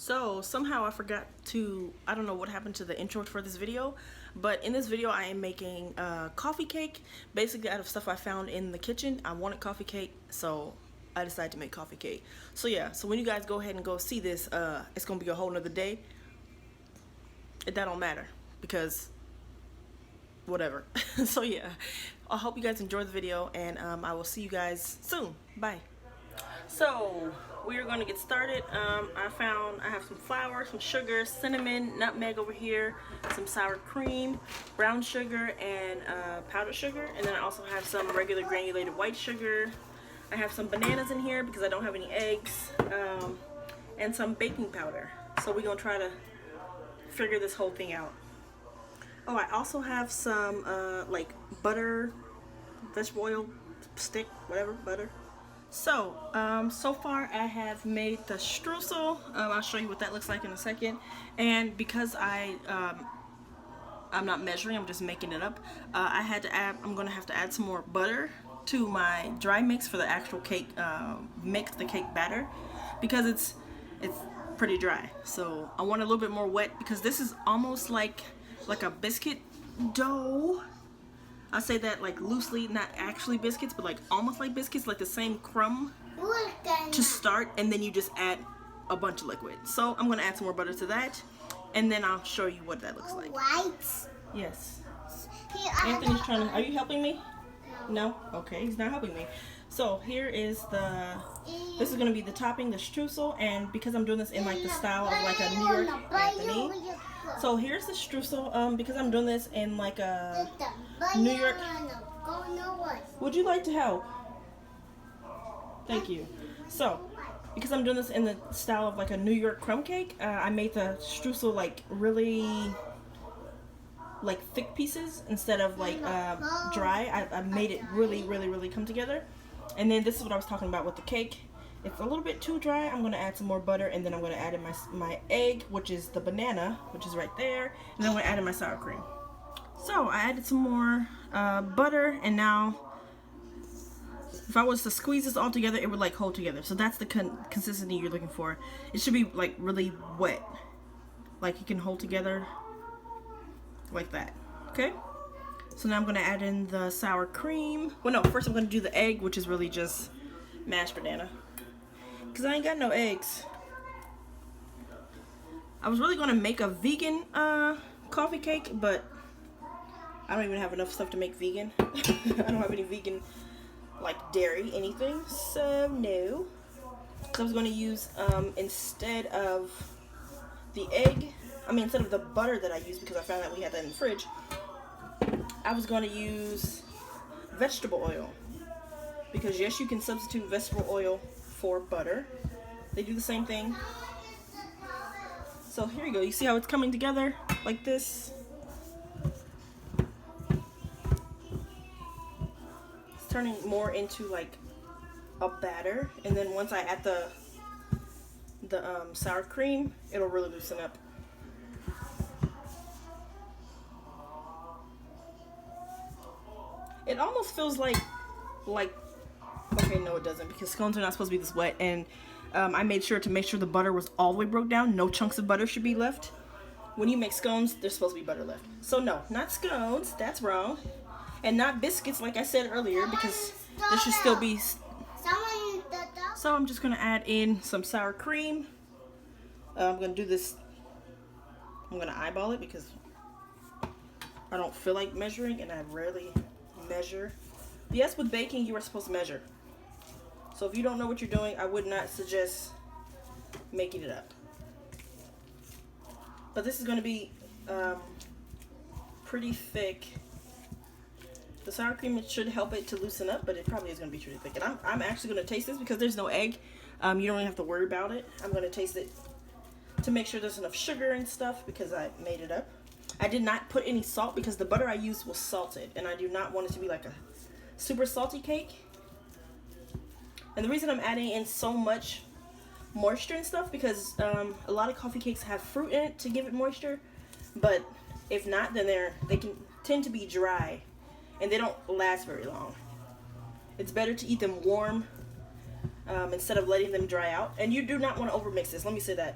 So somehow I forgot to, I don't know what happened to the intro for this video, but in this video I am making a coffee cake, basically out of stuff I found in the kitchen. I wanted coffee cake, so I decided to make coffee cake. So yeah, so when you guys go ahead and go see this, it's gonna be a whole nother day. That don't matter, because whatever. So yeah, I hope you guys enjoy the video, and I will see you guys soon. Bye. So we are going to get started. I have some flour, some sugar, cinnamon, nutmeg over here, some sour cream, brown sugar, and powdered sugar. And then I also have some regular granulated white sugar. I have some bananas in here because I don't have any eggs, and some baking powder. So we're going to try to figure this whole thing out. Oh, I also have some like butter, vegetable oil stick, whatever, butter. So, so far I have made the streusel. I'll show you what that looks like in a second. And because I'm not measuring, I'm just making it up. I'm gonna have to add some more butter to my dry mix for the actual cake mix, the cake batter, because it's pretty dry. So I want a little bit more wet because this is almost like a biscuit dough. I say that like loosely, not actually biscuits, but like almost like biscuits, like the same crumb to start, and then you just add a bunch of liquid. So I'm gonna add some more butter to that, and then I'll show you what that looks like. Yes. Anthony's trying to, are you helping me? No? Okay, he's not helping me. So here is this is gonna be the topping, the streusel, and because I'm doing this in like the style of like a New York Anthony. So here's the streusel, because I'm doing this in like a New York. Would you like to help? Thank you. So, because I'm doing this in the style of like a New York crumb cake, I made the streusel like really like thick pieces instead of like dry. I made it really come together. And then this is what I was talking about with the cake. It's a little bit too dry. I'm gonna add some more butter, and then I'm gonna add in my egg, which is the banana, which is right there, and then I'm gonna add in my sour cream. So I added some more butter, and now if I was to squeeze this all together, it would like hold together. So that's the consistency you're looking for. It should be like really wet, like it can hold together like that. Okay. So now I'm gonna add in the sour cream. Well, no, first I'm gonna do the egg, which is really just mashed banana, because I ain't got no eggs. I was really gonna make a vegan coffee cake, but I don't even have enough stuff to make vegan. I don't have any vegan like dairy, anything, so no. So I was gonna use instead of the egg, instead of the butter that I used, because I found out we had that in the fridge, I was gonna use vegetable oil. Because yes, you can substitute vegetable oil for butter. They do the same thing. So here you go. You see how it's coming together like this? It's turning more into like a batter. And then once I add the sour cream, it'll really loosen up. It almost feels like okay, no it doesn't, because scones are not supposed to be this wet, and I made sure to make sure the butter was all the way broke down. No chunks of butter should be left. When you make scones, there's supposed to be butter left. So no, not scones, that's wrong. And not biscuits like I said earlier, because there should still be. So I'm just gonna add in some sour cream. I'm gonna do this, I'm gonna eyeball it because I don't feel like measuring, and I rarely measure. Yes, with baking you are supposed to measure. So if you don't know what you're doing, I would not suggest making it up. But this is going to be pretty thick. The sour cream, it should help it to loosen up, but it probably is going to be pretty thick. And I'm actually going to taste this because there's no egg. You don't really have to worry about it. I'm going to taste it to make sure there's enough sugar and stuff, because I made it up. I did not put any salt because the butter I used was salted, and I do not want it to be like a super salty cake. And the reason I'm adding in so much moisture and stuff, because a lot of coffee cakes have fruit in it to give it moisture, but if not, then they can tend to be dry, and they don't last very long. It's better to eat them warm instead of letting them dry out. And you do not want to overmix this. Let me say that.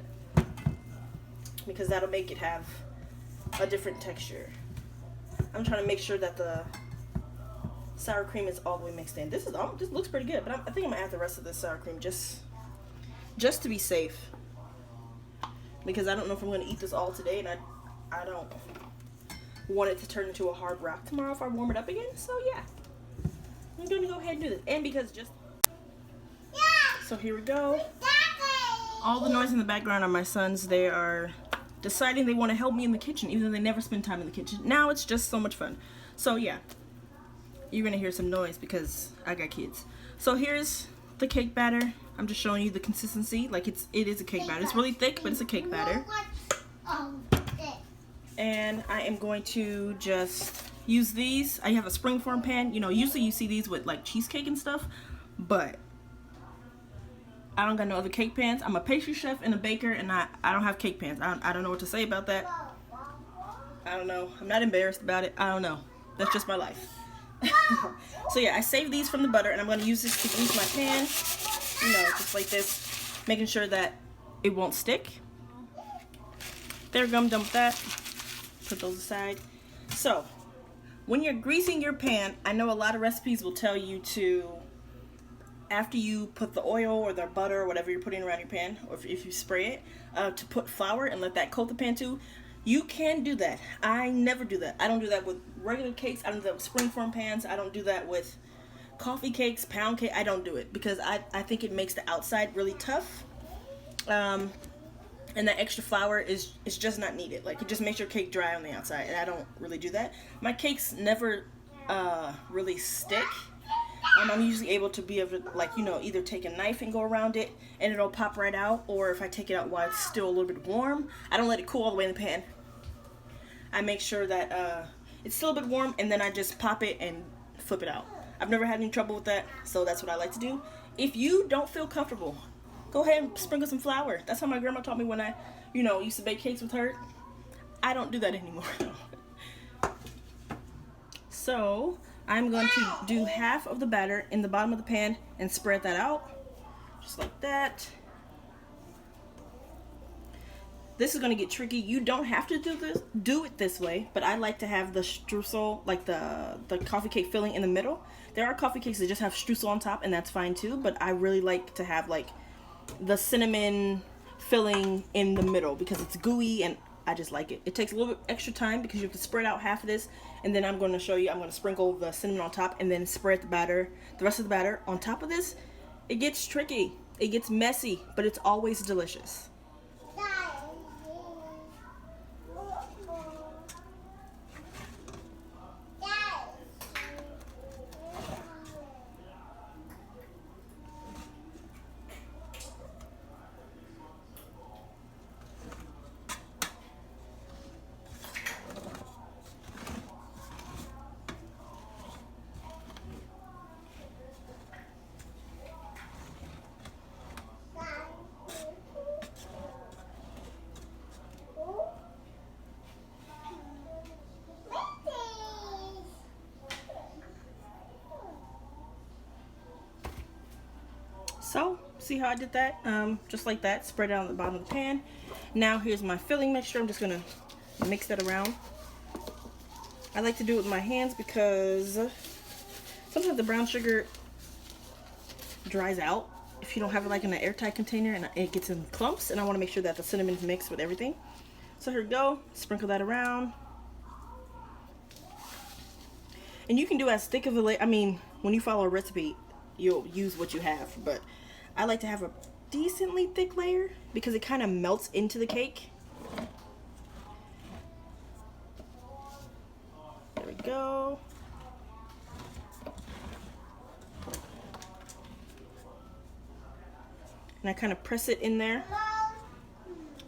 because that'll make it have a different texture. I'm trying to make sure that the sour cream is all the way mixed in. This looks pretty good, but I think I'm gonna add the rest of this sour cream just to be safe, because I don't know if I'm gonna eat this all today, and I don't want it to turn into a hard rock tomorrow if I warm it up again. So yeah, I'm gonna go ahead and do this. And because so here we go. All the noise in the background are my sons. They are deciding they want to help me in the kitchen, even though they never spend time in the kitchen. Now it's just so much fun. So yeah, you're gonna hear some noise because I got kids. So here's the cake batter. I'm just showing you the consistency. Like it is a cake batter. It's really thick, but it's a cake batter. And I am going to just use these. I have a springform pan. You know, usually you see these with like cheesecake and stuff, but I don't got no other cake pans. I'm a pastry chef and a baker, and I don't have cake pans. I don't know what to say about that. I don't know. I'm not embarrassed about it. I don't know. That's just my life. So yeah, I saved these from the butter, and I'm going to use this to grease my pan. You know, just like this, making sure that it won't stick. There, I'm done with that. Put those aside. So, when you're greasing your pan, I know a lot of recipes will tell you to, after you put the oil or the butter or whatever you're putting around your pan, or if you spray it, to put flour and let that coat the pan too. You can do that. I never do that. I don't do that with regular cakes. I don't do that with springform pans. I don't do that with coffee cakes, pound cake. I don't do it because I think it makes the outside really tough. And that extra flour is just not needed. Like, it just makes your cake dry on the outside, and I don't really do that. My cakes never really stick. I'm usually able to be able to, like, you know, either take a knife and go around it and it'll pop right out, or if I take it out while it's still a little bit warm, I don't let it cool all the way in the pan. I make sure that it's still a bit warm, and then I just pop it and flip it out. I've never had any trouble with that, so that's what I like to do. If you don't feel comfortable, go ahead and sprinkle some flour. That's how my grandma taught me when I, you know, used to bake cakes with her. I don't do that anymore, though. So, I'm going to do half of the batter in the bottom of the pan and spread that out. Just like that. This is going to get tricky. You don't have to do it this way, but I like to have the streusel, like the coffee cake filling in the middle. There are coffee cakes that just have streusel on top, and that's fine too, but I really like to have like the cinnamon filling in the middle because it's gooey and I just like it. It takes a little bit extra time because you have to spread out half of this, and then I'm going to show you, I'm going to sprinkle the cinnamon on top and then spread the rest of the batter on top of this. It gets tricky. It gets messy, but it's always delicious. So, see how I did that? Just like that, spread it on the bottom of the pan. Now here's my filling mixture. I'm just gonna mix that around. I like to do it with my hands because sometimes the brown sugar dries out if you don't have it like in an airtight container, and it gets in clumps, and I want to make sure that the cinnamon's mixed with everything. So here we go, sprinkle that around. And you can do as thick of a layer. I mean, when you follow a recipe, you'll use what you have, but I like to have a decently thick layer because it kind of melts into the cake. There we go. And I kind of press it in there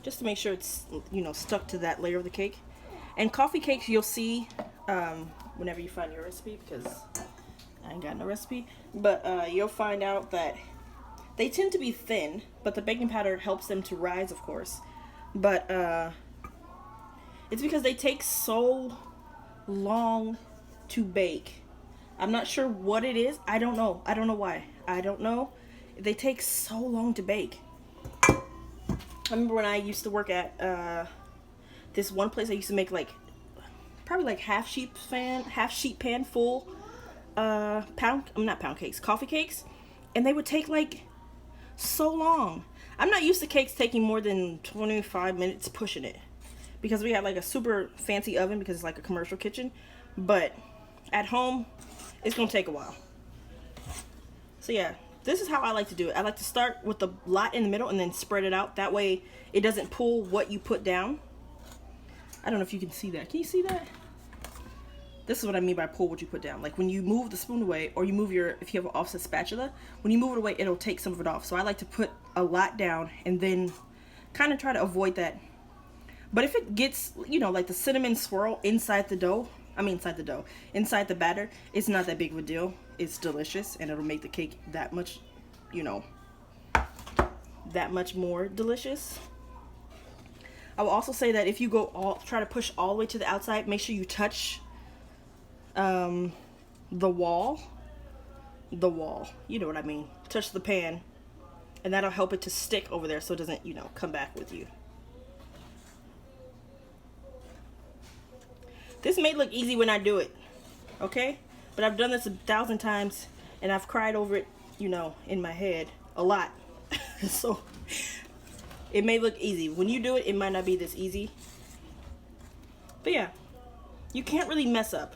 just to make sure it's, you know, stuck to that layer of the cake. And coffee cakes, you'll see whenever you find your recipe, because I ain't got no recipe, but you'll find out that they tend to be thin, but the baking powder helps them to rise, of course. But it's because they take so long to bake. I'm not sure what it is. I don't know. I don't know why. I don't know. They take so long to bake. I remember when I used to work at this one place I used to make like probably like half sheet pan full coffee cakes, and they would take like so long. I'm not used to cakes taking more than 25 minutes pushing it, because we have like a super fancy oven because it's like a commercial kitchen, but at home it's gonna take a while. So yeah, this is how I like to do it. I like to start with the lot in the middle and then spread it out. That way it doesn't pull what you put down. I don't know if you can see that. Can you see that? This is what I mean by pull what you put down. Like when you move the spoon away, or you move if you have an offset spatula, when you move it away, it'll take some of it off. So I like to put a lot down and then kind of try to avoid that. But if it gets, you know, like the cinnamon swirl inside the batter, it's not that big of a deal. It's delicious, and it'll make the cake that much, you know, that much more delicious. I will also say that if you try to push all the way to the outside, make sure you touch the wall, you know what I mean, touch the pan, and that'll help it to stick over there so it doesn't, you know, come back with you. This may look easy when I do it, okay? But I've done this 1,000 times, and I've cried over it, you know, in my head a lot. So it may look easy. When you do it, it might not be this easy. But yeah, you can't really mess up,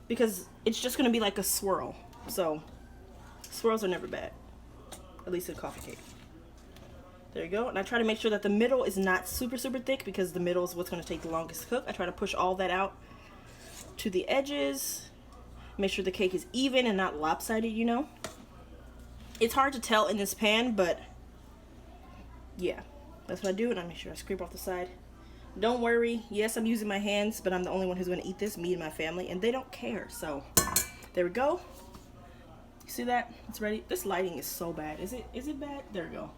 because it's just going to be like a swirl. So swirls are never bad, at least in coffee cake. There you go. And I try to make sure that the middle is not super thick, because the middle is what's going to take the longest to cook. I try to push all that out to the edges. Make sure the cake is even and not lopsided, you know. It's hard to tell in this pan, but yeah, that's what I do. And I make sure I scrape off the side. Don't worry. Yes, I'm using my hands, but I'm the only one who's going to eat this, me and my family, and they don't care. So there we go. You see that? It's ready. This lighting is so bad. Is it bad? There we go.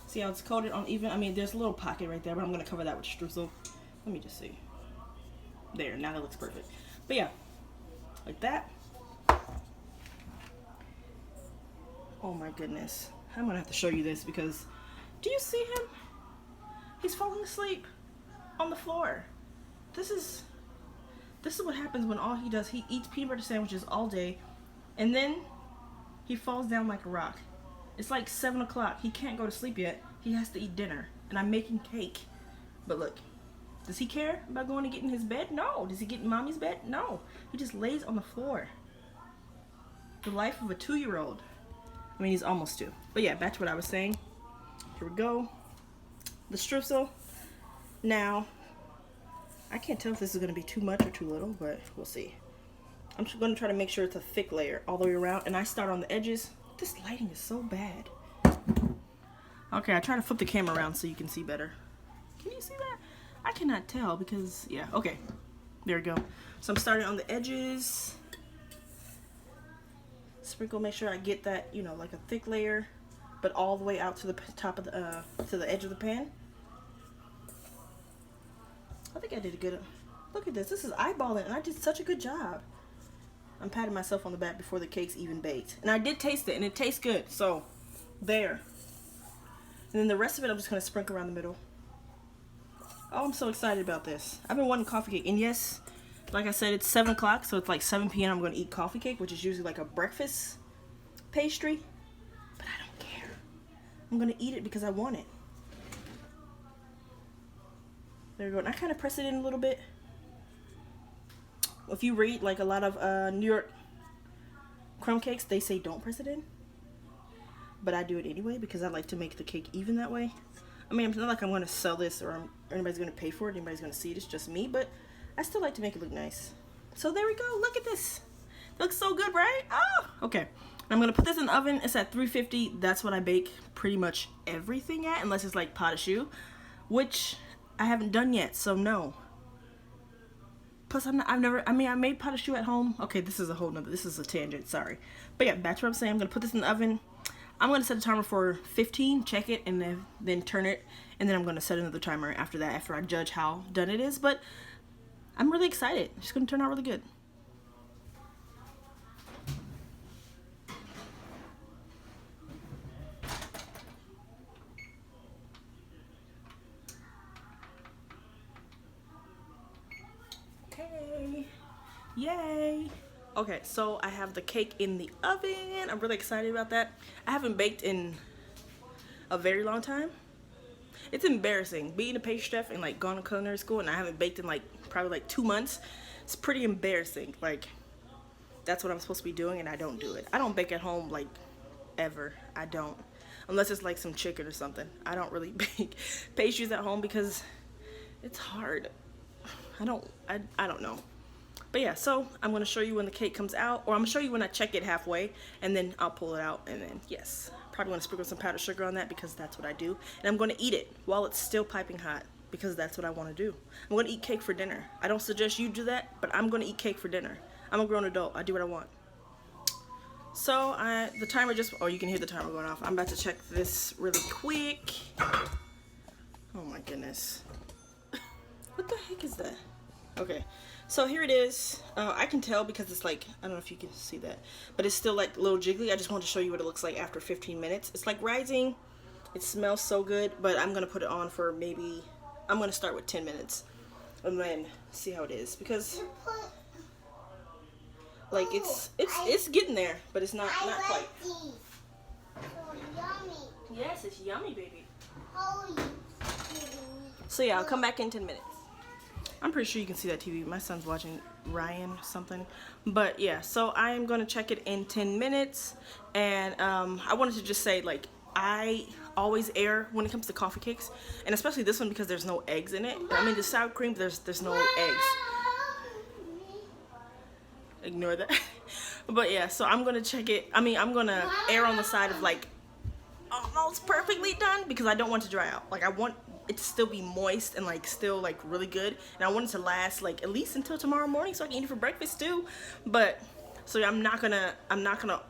See how it's coated on even? I mean, there's a little pocket right there, but I'm going to cover that with Streusel. Let me just see. There, now that looks perfect. But yeah, like that. Oh my goodness. I'm going to have to show you this, because do you see him? He's falling asleep on the floor. This is what happens when all he does, he eats peanut butter sandwiches all day, and then he falls down like a rock. It's like 7 o'clock. He can't go to sleep yet. He has to eat dinner. And I'm making cake. But look, does he care about going to get in his bed? No. Does he get in mommy's bed? No. He just lays on the floor. The life of a 2-year-old. I mean, he's almost 2. But yeah, back to what I was saying. Here we go. The Streusel. Now, I can't tell if this is going to be too much or too little, but we'll see. I'm just going to try to make sure it's a thick layer all the way around. And I start on the edges. This lighting is so bad. Okay, I try to flip the camera around so you can see better. Can you see that? I cannot tell because, yeah, okay. There we go. So I'm starting on the edges. Sprinkle, make sure I get that, you know, like a thick layer, but all the way out to the top of the, to the edge of the pan. I think I did a good, look at this. This is eyeballing, and I did such a good job. I'm patting myself on the back before the cake's even baked. And I did taste it, and it tastes good. So, there. And then the rest of it, I'm just going to sprinkle around the middle. Oh, I'm so excited about this. I've been wanting coffee cake. And yes, like I said, it's 7 o'clock, so it's like 7 p.m. I'm going to eat coffee cake, which is usually like a breakfast pastry. But I don't care. I'm going to eat it because I want it. There we go. And I kind of press it in a little bit. If you read like a lot of New York crumb cakes, they say don't press it in. But I do it anyway because I like to make the cake even that way. I mean, it's not like I'm going to sell this or anybody's going to pay for it. Anybody's going to see it. It's just me. But I still like to make it look nice. So there we go. Look at this. It looks so good, right? Oh, okay. I'm going to put this in the oven. It's at 350. That's what I bake pretty much everything at, unless it's like pot au choux, which I haven't done yet. So no. Plus, I made pot au choux at home. Okay, this is a tangent, sorry. But yeah, back to what I'm saying. I'm going to put this in the oven. I'm going to set a timer for 15, check it, and then turn it. And then I'm going to set another timer after that, after I judge how done it is. But I'm really excited. It's going to turn out really good. Yay! Okay, so I have the cake in the oven. I'm really excited about that. I haven't baked in a very long time. It's embarrassing being a pastry chef and like gone to culinary school, and I haven't baked in like probably like 2 months. It's pretty embarrassing. Like, that's what I'm supposed to be doing, and I don't do it. I don't bake at home like ever. I don't, unless it's like some chicken or something. I don't really bake pastries at home because it's hard. I don't know. But yeah, so I'm gonna show you when the cake comes out, or I'm gonna show you when I check it halfway, and then I'll pull it out, and then yes, probably gonna sprinkle some powdered sugar on that because that's what I do, and I'm gonna eat it while it's still piping hot because that's what I want to do. I'm gonna eat cake for dinner. I don't suggest you do that, but I'm gonna eat cake for dinner. I'm a grown adult. I do what I want. So the timer just, oh, you can hear the timer going off. I'm about to check this really quick. Oh my goodness. What the heck is that? Okay, so here it is. I can tell because it's like, I don't know if you can see that, but it's still like a little jiggly. I just wanted to show you what it looks like after 15 minutes. It's like rising. It smells so good, but I'm gonna put it on for maybe, I'm gonna start with 10 minutes and then see how it is, because like it's getting there, but it's not quite. So yummy. Yes, it's yummy, baby. So yeah, I'll come back in 10 minutes. I'm pretty sure you can see that TV. My son's watching Ryan something. But yeah, so I am going to check it in 10 minutes. And I wanted to just say, like, I always err when it comes to coffee cakes. And especially this one because there's no eggs in it. I mean, the sour cream, there's no eggs. Ignore that. But yeah, so I'm going to check it. I mean, I'm going to err on the side of, like, almost perfectly done because I don't want it to dry out. Like, I want it to still be moist and like still like really good, and I want it to last like at least until tomorrow morning so I can eat it for breakfast too. But so I'm not gonna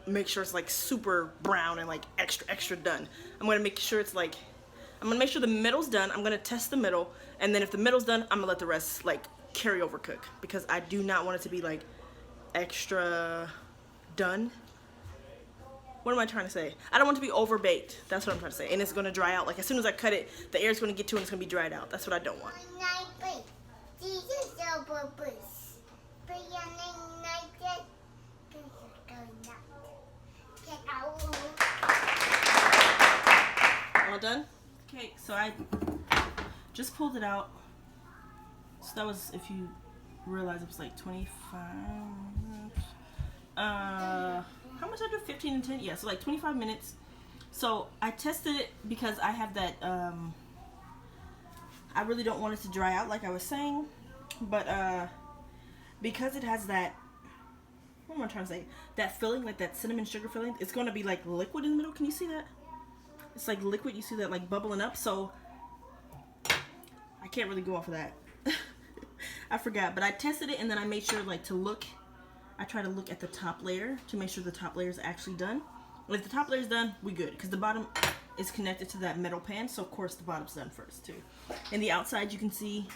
make sure it's like super brown and like extra done. I'm gonna make sure it's like, I'm gonna make sure the middle's done. I'm gonna test the middle, and then if the middle's done, I'm gonna let the rest like carry over cook, because I do not want it to be like extra done. What am I trying to say? I don't want it to be over baked. That's what I'm trying to say. And it's going to dry out. Like, as soon as I cut it, the air is going to get to it and it's going to be dried out. That's what I don't want. All done? Okay, so I just pulled it out. So that was, if you realize, it was like 25. How much I do? 15 and 10? Yeah, so like 25 minutes. So I tested it because I have that, I really don't want it to dry out like I was saying. But because it has that, what am I trying to say? That filling, like that cinnamon sugar filling, it's going to be like liquid in the middle. Can you see that? It's like liquid. You see that like bubbling up. So I can't really go off of that. I forgot. But I tested it and then I made sure like to look. I try to look at the top layer to make sure the top layer is actually done. And if the top layer is done, we good, because the bottom is connected to that metal pan, so of course the bottom's done first too. And the outside, you can see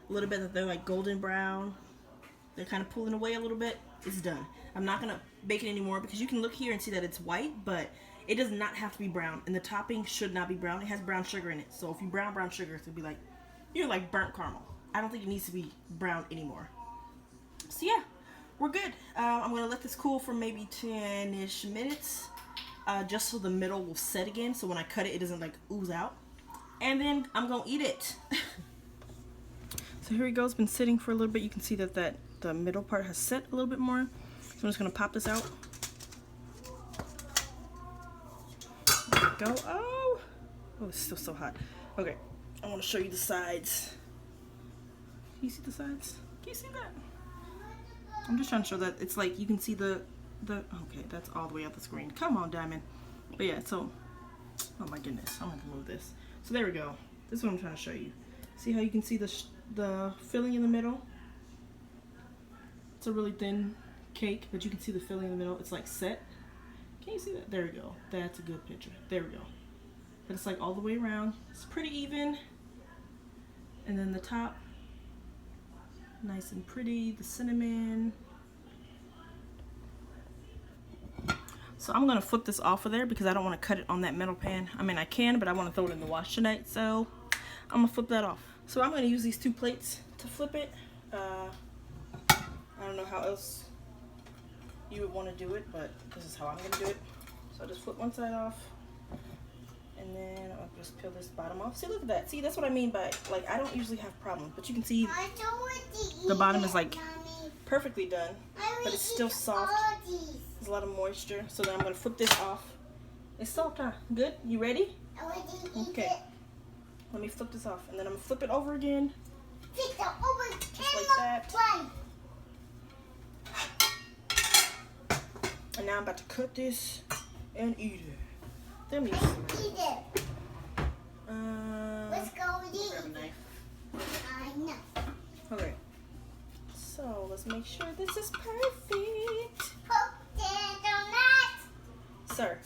a little bit that they're like golden brown. They're kind of pulling away a little bit. It's done. I'm not gonna bake it anymore because you can look here and see that it's white, but it does not have to be brown, and the topping should not be brown. It has brown sugar in it, so if you brown sugar, it's gonna be like, you know, like burnt caramel. I don't think it needs to be brown anymore. So yeah. We're good. I'm going to let this cool for maybe 10-ish minutes, just so the middle will set again, so when I cut it, it doesn't like ooze out. And then I'm going to eat it. So here we go. It's been sitting for a little bit. You can see that the middle part has set a little bit more. So I'm just going to pop this out. There we go. Oh, it's still so hot. Okay, I want to show you the sides. Can you see the sides? Can you see that? I'm just trying to show that it's like you can see the okay, that's all the way up the screen. Come on, Diamond. But yeah, so, oh my goodness, I'm gonna move this. So there we go. This is what I'm trying to show you. See how you can see the filling in the middle? It's a really thin cake, but you can see the filling in the middle. It's like set. Can you see that? There we go. That's a good picture. There we go. But it's like all the way around. It's pretty even. And then the top, nice and pretty, the cinnamon. So I'm gonna flip this off of there because I don't want to cut it on that metal pan. I mean, I can, but I want to throw it in the wash tonight, so I'm gonna flip that off. So I'm gonna use these two plates to flip it. I don't know how else you would want to do it, but this is how I'm going to do it. So I just flip one side off, and then I'll just peel this bottom off. See, look at that. See, that's what I mean by, like, I don't usually have problems, but you can see the bottom is like perfectly done, but it's still soft. There's a lot of moisture, so then I'm going to flip this off. It's soft, huh? Good? You ready? Okay. Let me flip this off, and then I'm going to flip it over again. Just like that. And now I'm about to cut this and eat it. Let me see. Eat it. Let's go eat grab a knife. I know. Okay. So let's make sure this is perfect. Sir,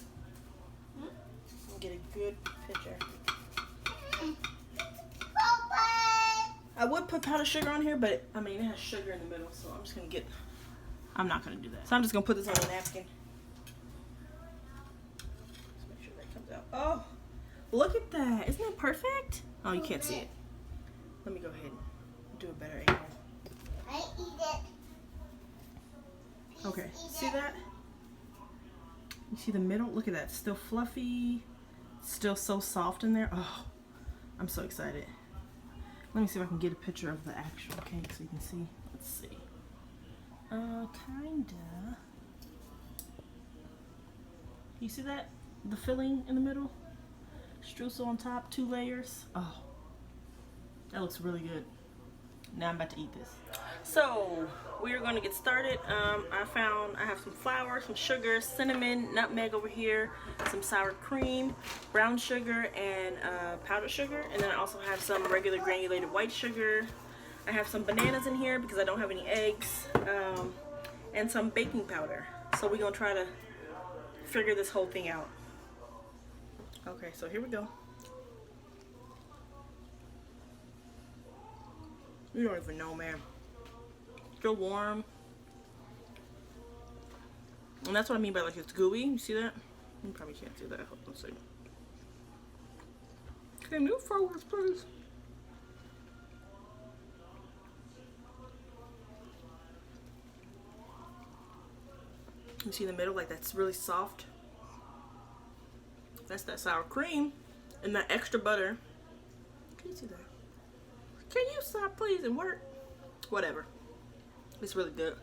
I'll get a good picture. I would put powdered sugar on here, but I mean it has sugar in the middle, so I'm just gonna get. I'm not gonna do that. So I'm just gonna put this on a napkin. Let's make sure that comes out. Oh, look at that! Isn't that perfect? Oh, you can't see it. Let me go ahead and do a better angle. I eat it. Okay, see that? You see the middle? Look at that. It's still fluffy. Still so soft in there. Oh, I'm so excited. Let me see if I can get a picture of the actual cake so you can see. Let's see. Kinda. You see that? The filling in the middle? Streusel on top, 2 layers. Oh, that looks really good. Now I'm about to eat this. So we are going to get started. I have some flour, some sugar, cinnamon, nutmeg over here, some sour cream, brown sugar, and powdered sugar. And then I also have some regular granulated white sugar. I have some bananas in here because I don't have any eggs, and some baking powder. So we're going to try to figure this whole thing out. Okay, so here we go. You don't even know, man. Still warm. And that's what I mean by like it's gooey. You see that? You probably can't see that. Hold on a second. Can you focus, please? You see in the middle, like that's really soft. That's that sour cream and that extra butter. Can you see that? Can you stop, please, and work? Whatever. It's really good.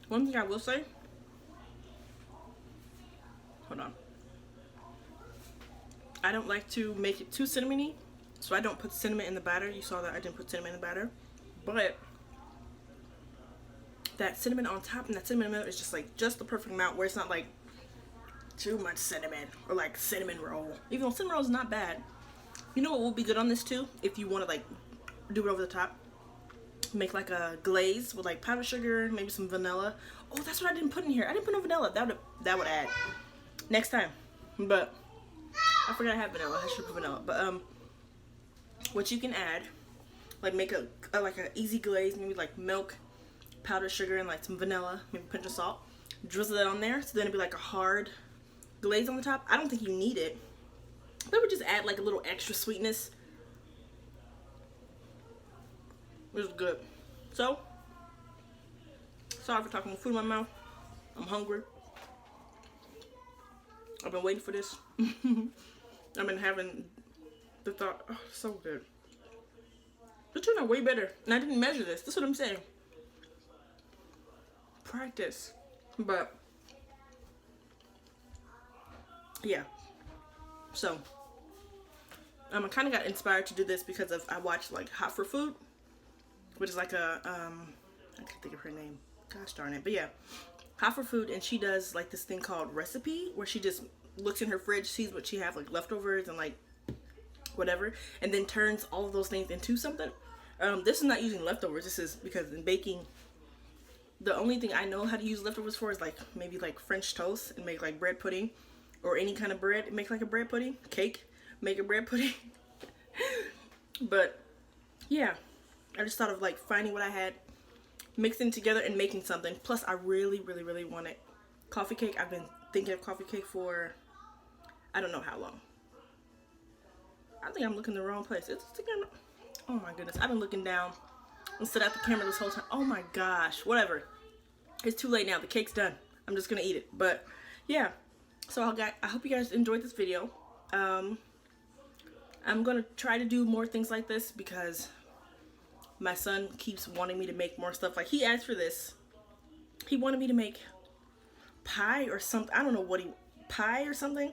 One thing I will say. Hold on. I don't like to make it too cinnamony, so I don't put cinnamon in the batter. You saw that I didn't put cinnamon in the batter, but that cinnamon on top and that cinnamon in the middle is just like just the perfect amount where it's not like too much cinnamon or like cinnamon roll. Even though cinnamon roll is not bad. You know what will be good on this too? If you want to like do it over the top, make like a glaze with like powdered sugar, maybe some vanilla. Oh, that's what I didn't put in here. I didn't put no vanilla. That would add next time, but. I forgot I have vanilla. I should put vanilla. But what you can add, like make a like an easy glaze, maybe like milk, powdered sugar, and like some vanilla, maybe a pinch of salt. Drizzle that on there, so then it'd be like a hard glaze on the top. I don't think you need it, but it would just add like a little extra sweetness. Which is good. So, sorry for talking with food in my mouth. I'm hungry. I've been waiting for this. I've been having the thought, oh, so good. It turned out way better. And I didn't measure this. That's what I'm saying. Practice. But, yeah. So, I kind of got inspired to do this because I watched like Hot for Food, which is like a, I can't think of her name. Gosh darn it. But yeah. Hot for Food, and she does like this thing called recipe where she just looks in her fridge, sees what she have like leftovers and like whatever, and then turns all of those things into something. This is not using leftovers. This is because in baking, the only thing I know how to use leftovers for is like maybe like French toast and make like bread pudding, or any kind of bread, make like a bread pudding, cake, make a bread pudding. But yeah, I just thought of like finding what I had, mixing together and making something. Plus I really wanted coffee cake. I've been thinking of coffee cake for I don't know how long. I think I'm looking the wrong place. It's again. Oh my goodness, I've been looking down instead at the camera this whole time. Oh my gosh, whatever. It's too late now. The cake's done. I'm just gonna eat it. But yeah, so I hope you guys enjoyed this video. I'm gonna try to do more things like this because my son keeps wanting me to make more stuff. Like he asked for this. He wanted me to make pie or something. I don't know what pie or something.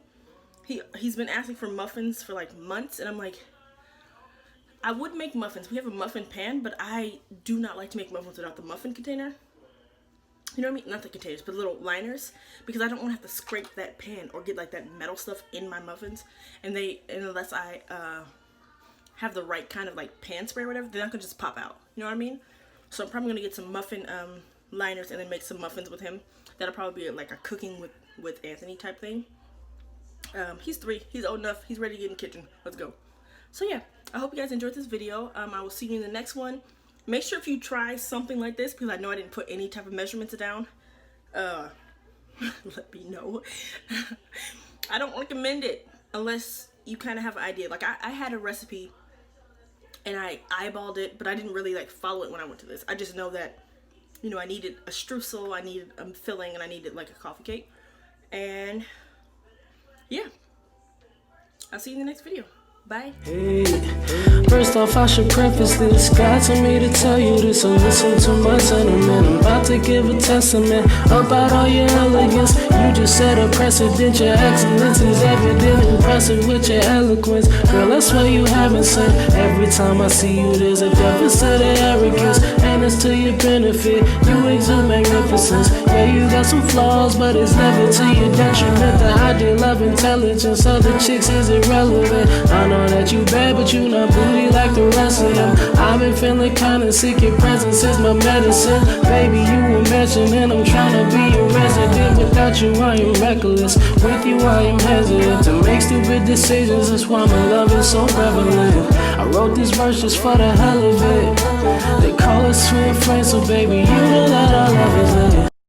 He's been asking for muffins for like months, and I'm like, I would make muffins. We have a muffin pan, but I do not like to make muffins without the muffin container. You know what I mean? Not the containers, but little liners, because I don't want to have to scrape that pan or get like that metal stuff in my muffins. And unless I have the right kind of like pan spray or whatever, they're not gonna just pop out. You know what I mean? So I'm probably gonna get some muffin liners and then make some muffins with him. That'll probably be like a cooking with Anthony type thing. He's 3. He's old enough. He's ready to get in the kitchen. Let's go. So yeah, I hope you guys enjoyed this video. I will see you in the next one. Make sure if you try something like this, because I know I didn't put any type of measurements down, let me know. I don't recommend it unless you kind of have an idea. Like I had a recipe and I eyeballed it, but I didn't really like follow it when I went to this. I just know that, you know, I needed a streusel, I needed a filling, and I needed like a coffee cake. And yeah, I'll see you in the next video. Bye. Hey, first off, I should preface this. God told me to tell you this, so listen to my sentiment. I'm about to give a testament about all your elegance. You just set a precedent. Your excellence is evident, impressive with your eloquence. Girl, that's why you haven't said. Every time I see you, there's a deficit of arrogance, and it's to your benefit. You exude magnificence. Yeah, you got some flaws, but it's never to your detriment. The ideal of intelligence, other chicks is irrelevant. I know that you bad, but you not booty like the rest of them. I've been feeling kinda sick, your presence is my medicine. Baby, you were mentioning I'm trying to be your resident. Without you, I am reckless. With you, I am hesitant to make stupid decisions. That's why my love is so prevalent. I wrote this verse just for the hell of it. They call us twin flames, so baby, you know that our love is lit.